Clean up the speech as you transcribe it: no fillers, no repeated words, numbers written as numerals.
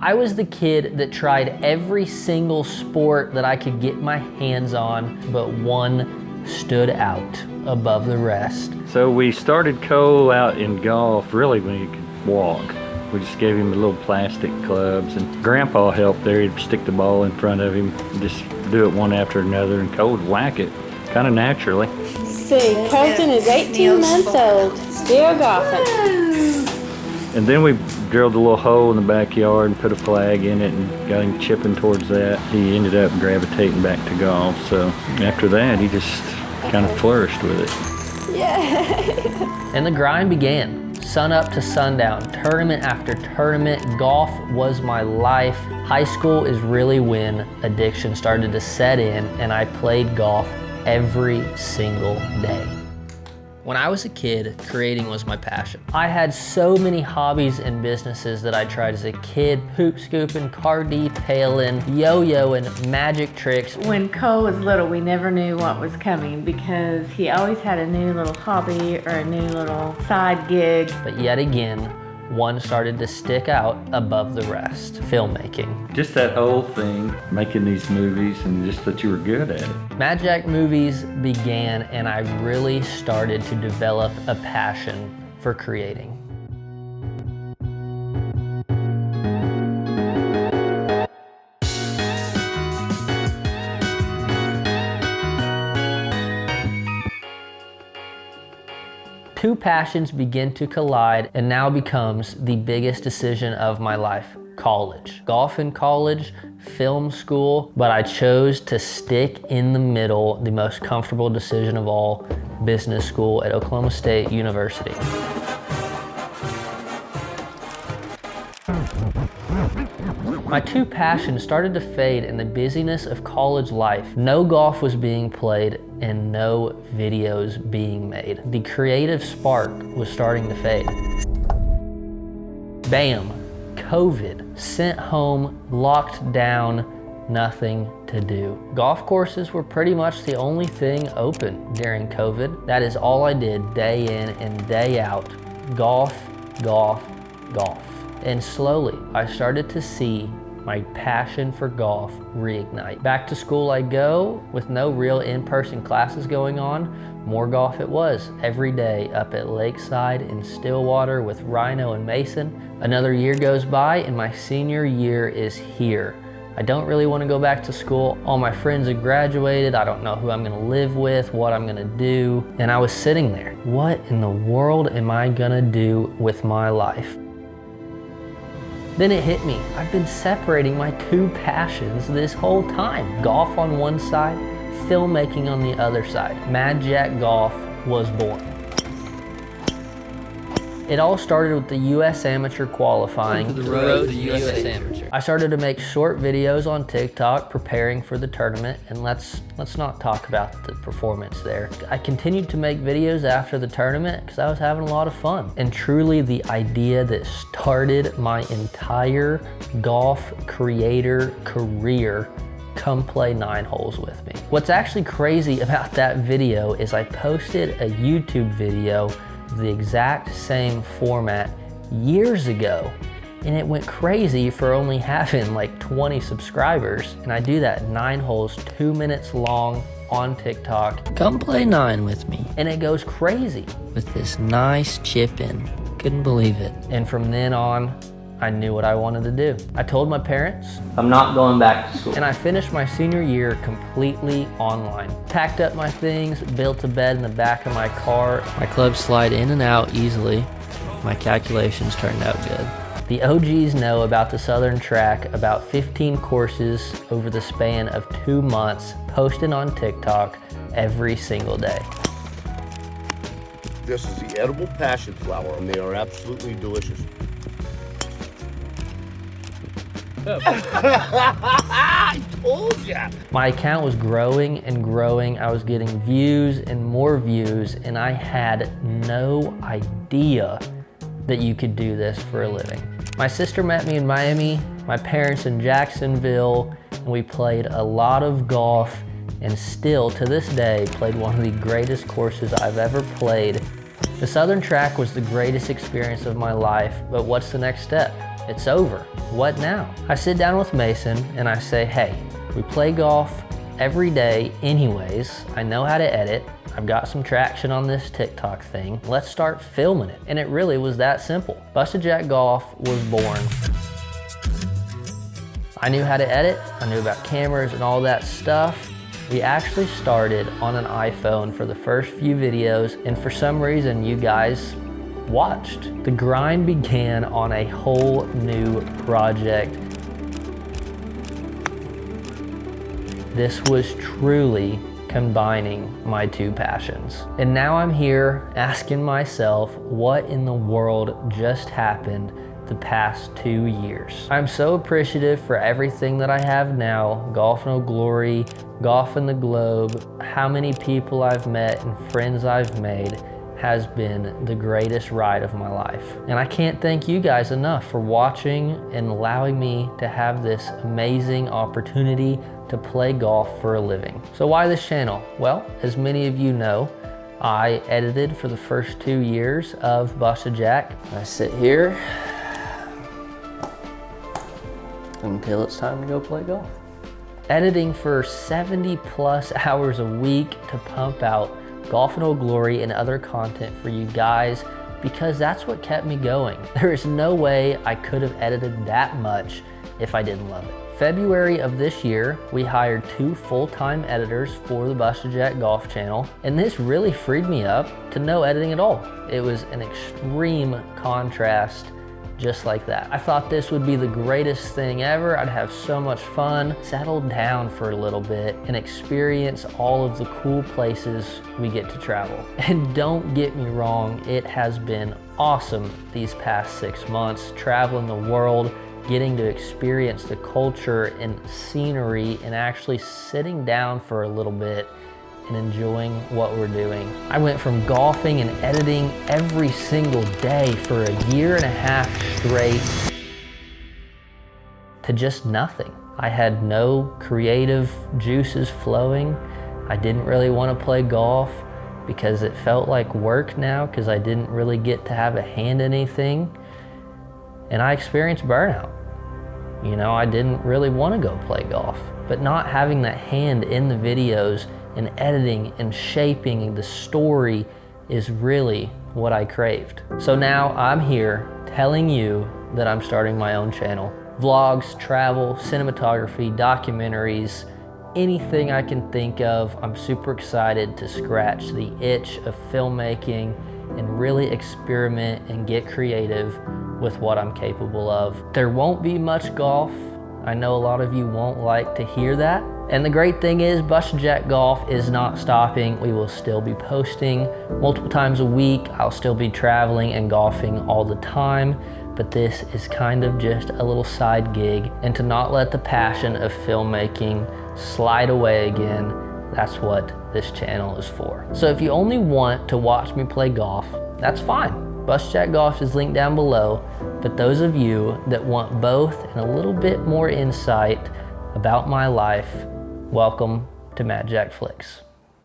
I was the kid that tried every single sport that I could get my hands on, but one stood out above the rest. So we started Cole out in golf really when he could walk. We just gave him the little plastic clubs, and Grandpa helped there. He'd stick the ball in front of him, just do it one after another, and Cole would whack it kind of naturally. See, Colton is 18 months old, still golfing. And then we drilled a little hole in the backyard and put a flag in it and got him chipping towards that. He ended up gravitating back to golf. So after that, he just kind of flourished with it. Yay! And the grind began. Sun up to sundown, tournament after tournament. Golf was my life. High school is really when addiction started to set in, and I played golf every single day. When I was a kid, creating was my passion. I had so many hobbies and businesses that I tried as a kid: hoop scooping, car detailing, yo-yoing, magic tricks. When Cole was little, we never knew what was coming because he always had a new little hobby or a new little side gig. But yet again, one started to stick out above the rest: filmmaking. Just that whole thing, making these movies, and just that you were good at it. Madjack movies began, and I really started to develop a passion for creating. Two passions begin to collide and now becomes the biggest decision of my life: college. Golf in college, film school, but I chose to stick in the middle, the most comfortable decision of all: business school at Oklahoma State University. My two passions started to fade in the busyness of college life. No golf was being played and no videos being made. The creative spark was starting to fade. Bam, COVID, sent home, locked down, nothing to do. Golf courses were pretty much the only thing open during COVID. That is all I did day in and day out: golf, golf, golf. And slowly, I started to see my passion for golf reignite. Back to school I go, with no real in-person classes going on. More golf it was, every day up at Lakeside in Stillwater with Rhino and Mason. Another year goes by and my senior year is here. I don't really want to go back to school. All my friends have graduated. I don't know who I'm gonna live with, what I'm gonna do. And I was sitting there. What in the world am I gonna do with my life? Then it hit me. I've been separating my two passions this whole time. Golf on one side, filmmaking on the other side. Madjack Golf was born. It all started with the U.S. Amateur qualifying. The road to U.S. Amateur. I started to make short videos on TikTok preparing for the tournament, and let's not talk about the performance there. I continued to make videos after the tournament because I was having a lot of fun. And truly the idea that started my entire golf creator career: come play 9 holes with me. What's actually crazy about that video is I posted a YouTube video of the exact same format years ago, and it went crazy for only having like 20 subscribers. And I do that 9 holes, 2 minutes long on TikTok. Come play 9 with me. And it goes crazy with this nice chip in. Couldn't believe it. And from then on, I knew what I wanted to do. I told my parents, I'm not going back to school. And I finished my senior year completely online. Packed up my things, built a bed in the back of my car. My clubs slide in and out easily. My calculations turned out good. The OGs know about the Southern Track, about 15 courses over the span of 2 months, posted on TikTok every single day. This is the edible passion flower, and they are absolutely delicious. I told ya! My account was growing and growing. I was getting views and more views, and I had no idea that you could do this for a living. My sister met me in Miami, my parents in Jacksonville, and we played a lot of golf, and still to this day played one of the greatest courses I've ever played. The Southern Track was the greatest experience of my life, but what's the next step? It's over. What now? I sit down with Mason and I say, hey, we play golf every day anyways. I know how to edit. I've got some traction on this TikTok thing. Let's start filming it. And it really was that simple. BustaJack Golf was born. I knew how to edit. I knew about cameras and all that stuff. We actually started on an iPhone for the first few videos, and for some reason you guys watched. The grind began on a whole new project. This was truly combining my two passions. And now I'm here asking myself, what in the world just happened the past 2 years? I'm so appreciative for everything that I have now, Golf No Glory, Golf in the Globe, how many people I've met and friends I've made has been the greatest ride of my life. And I can't thank you guys enough for watching and allowing me to have this amazing opportunity to play golf for a living. So why this channel? Well, as many of you know, I edited for the first 2 years of BustaJack. I sit here until it's time to go play golf. Editing for 70+ hours a week to pump out Golf No Glory and other content for you guys, because that's what kept me going. There is no way I could have edited that much if I didn't love it. February of this year, we hired 2 full-time editors for the BustaJack Golf channel, and this really freed me up to no editing at all. It was an extreme contrast just like that. I thought this would be the greatest thing ever. I'd have so much fun, settle down for a little bit, and experience all of the cool places we get to travel. And don't get me wrong, it has been awesome these past 6 months, traveling the world, getting to experience the culture and scenery, and actually sitting down for a little bit and enjoying what we're doing. I went from golfing and editing every single day for 1.5 years straight to just nothing. I had no creative juices flowing. I didn't really want to play golf because it felt like work now, because I didn't really get to have a hand in anything. And I experienced burnout. You know, I didn't really want to go play golf, but not having that hand in the videos and editing and shaping the story is really what I craved. So now I'm here telling you that I'm starting my own channel. Vlogs, travel, cinematography, documentaries, anything I can think of. I'm super excited to scratch the itch of filmmaking and really experiment and get creative with what I'm capable of. There won't be much golf. I know a lot of you won't like to hear that. And the great thing is BustaJack Golf is not stopping. We will still be posting multiple times a week. I'll still be traveling and golfing all the time, but this is kind of just a little side gig. And to not let the passion of filmmaking slide away again, that's what this channel is for. So if you only want to watch me play golf, that's fine. BustaJack Golf is linked down below, but those of you that want both and a little bit more insight about my life, welcome to Madjack Flicks.